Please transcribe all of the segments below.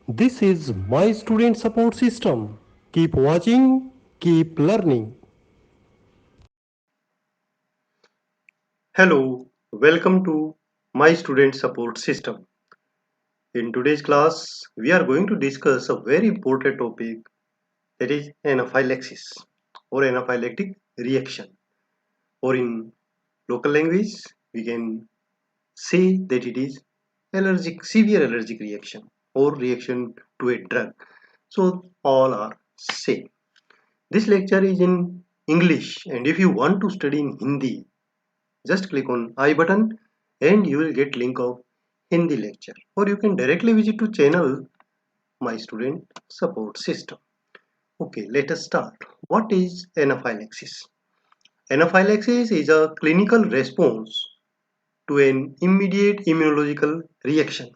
This is my student support system. Keep watching, keep learning. Hello, welcome to my student support system. In today's class, we are going to discuss a very important topic, that is anaphylaxis or anaphylactic reaction, or in local language we can say that it is severe allergic reaction or reaction to a drug. So all are same. This lecture is in English, and if you want to study in Hindi, just click on I button and you will get link of Hindi lecture, or you can directly visit to channel my student support system. Okay, let us start. What is anaphylaxis? Anaphylaxis is a clinical response to an immediate immunological reaction,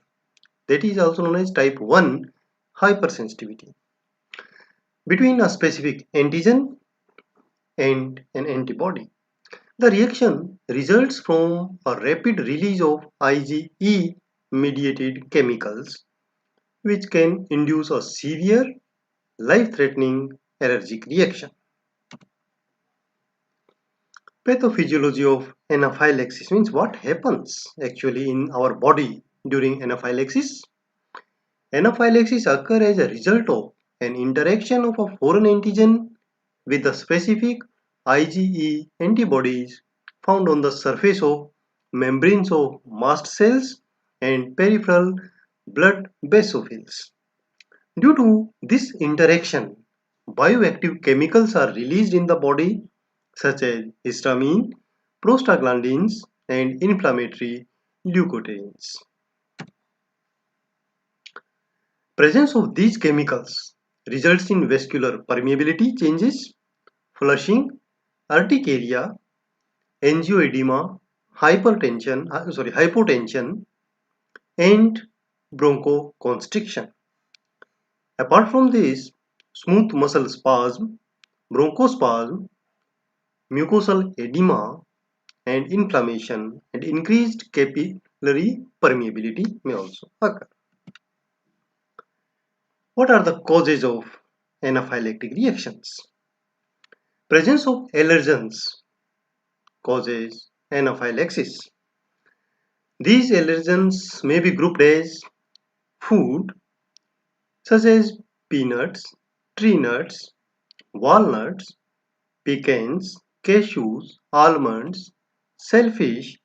that is also known as type 1 hypersensitivity, between a specific antigen and an antibody. The reaction results from a rapid release of IgE mediated chemicals, which can induce a severe life-threatening allergic reaction. Pathophysiology of anaphylaxis means what happens actually in our body during anaphylaxis. Anaphylaxis occurs as a result of an interaction of a foreign antigen with the specific IgE antibodies found on the surface of membranes of mast cells and peripheral blood basophils. Due to this interaction, bioactive chemicals are released in the body such as histamine, prostaglandins, and inflammatory leukotrienes. Presence of these chemicals results in vascular permeability changes, flushing, urticaria, angioedema, hypotension, and bronchoconstriction. Apart from this, smooth muscle spasm, bronchospasm, mucosal edema, and inflammation and increased capillary permeability may also occur. What are the causes of anaphylactic reactions? Presence of allergens causes anaphylaxis. These allergens may be grouped as food such as peanuts, tree nuts, walnuts, pecans, cashews, almonds, shellfish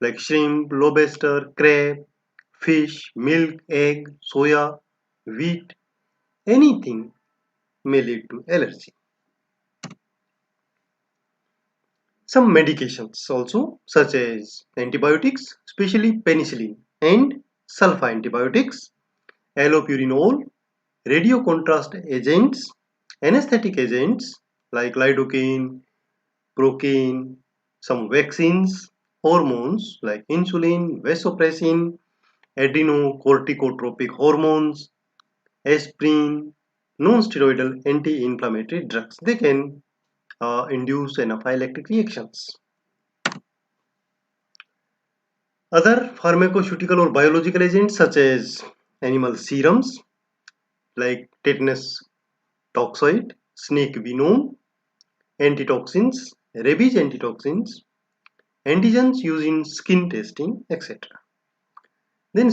like shrimp, lobster, crab, fish, milk, egg, soya, wheat, anything may lead to allergy. Some medications also, such as antibiotics, especially penicillin and sulfa antibiotics, allopurinol, radiocontrast agents, anesthetic agents like lidocaine, procaine, some vaccines, hormones like insulin, vasopressin, adrenocorticotropic hormones, aspirin, non-steroidal anti-inflammatory drugs. They can induce anaphylactic reactions. Other pharmaceutical or biological agents such as animal serums like tetanus toxoid, snake venom, antitoxins, rabies antitoxins, antigens used in skin testing, etc. Then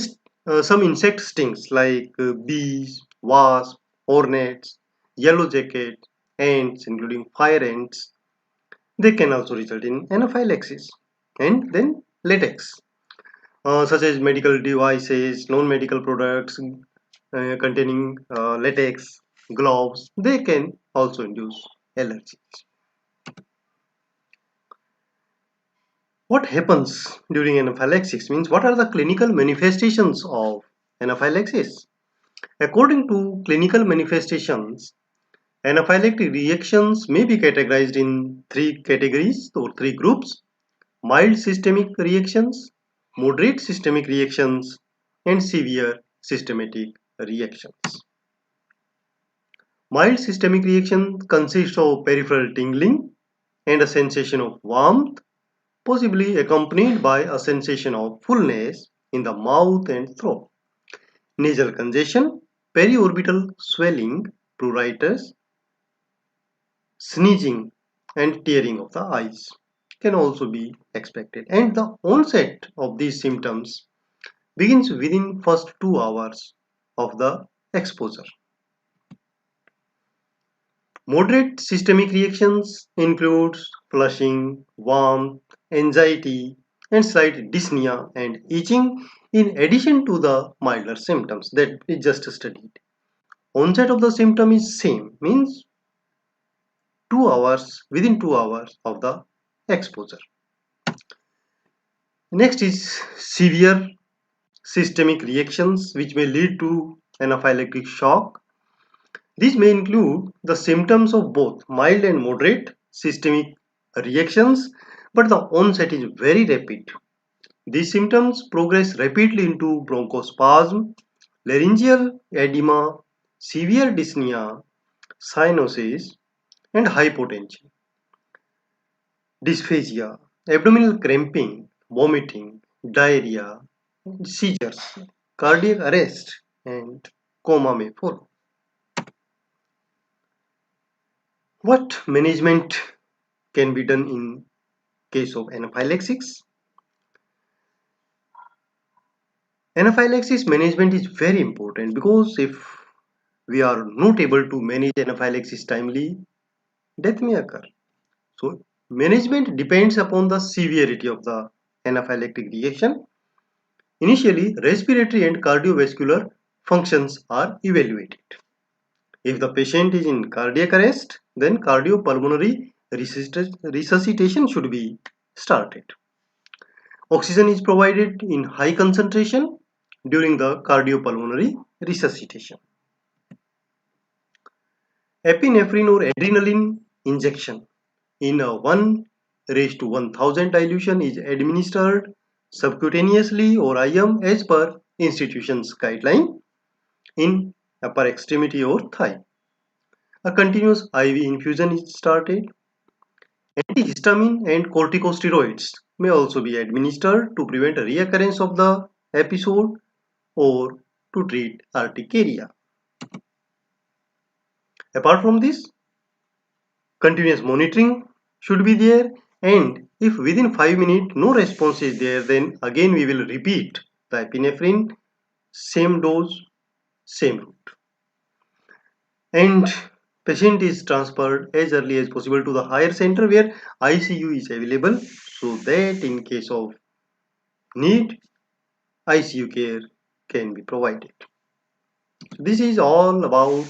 some insect stings like bees, wasps, hornets, yellow jacket, ants, including fire ants, they can also result in anaphylaxis. And then latex, such as medical devices, non-medical products containing latex, gloves, they can also induce allergies. What happens during anaphylaxis means what are the clinical manifestations of anaphylaxis? According to clinical manifestations, anaphylactic reactions may be categorized in three categories or three groups: mild systemic reactions, moderate systemic reactions, and severe systemic reactions. Mild systemic reaction consists of peripheral tingling and a sensation of warmth, possibly accompanied by a sensation of fullness in the mouth and throat, nasal congestion, periorbital swelling, pruritus, sneezing, and tearing of the eyes can also be expected. And the onset of these symptoms begins within first 2 hours of the exposure. Moderate systemic reactions includes flushing, warmth, anxiety, and slight dyspnea and itching in addition to the milder symptoms that we just studied. Onset of the symptom is same, means 2 hours, within 2 hours of the exposure. Next is severe systemic reactions which may lead to anaphylactic shock. These may include the symptoms of both mild and moderate systemic reactions, but the onset is very rapid. These symptoms progress rapidly into bronchospasm, laryngeal edema, severe dyspnea, cyanosis, and hypotension, dysphagia, abdominal cramping, vomiting, diarrhea, seizures, cardiac arrest, and coma may follow. What management can be done in case of anaphylaxis? Anaphylaxis management is very important because if we are not able to manage anaphylaxis timely, death may occur. So management depends upon the severity of the anaphylactic reaction. Initially, respiratory and cardiovascular functions are evaluated. If the patient is in cardiac arrest, then cardiopulmonary resuscitation should be started. Oxygen is provided in high concentration during the cardiopulmonary resuscitation. Epinephrine or adrenaline injection in a 1 raised to 1000 dilution is administered subcutaneously or IM as per institution's guideline in upper extremity or thigh. A continuous IV infusion is started. Antihistamine and corticosteroids may also be administered to prevent a reoccurrence of the episode or to treat urticaria. Apart from this, continuous monitoring should be there, and if within 5 minutes no response is there, then again we will repeat the epinephrine, same dose, same route. And patient is transferred as early as possible to the higher center where ICU is available, so that in case of need, ICU care can be provided. This is all about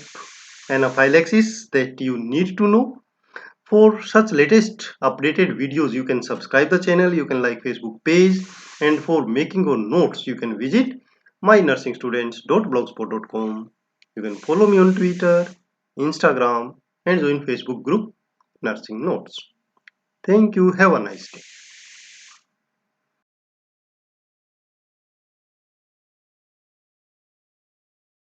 anaphylaxis that you need to know. For such latest updated videos, you can subscribe the channel, you can like Facebook page, and for making your notes, you can visit mynursingstudents.blogspot.com. You can follow me on Twitter, Instagram, and join Facebook group Nursing Notes. Thank you. Have a nice day.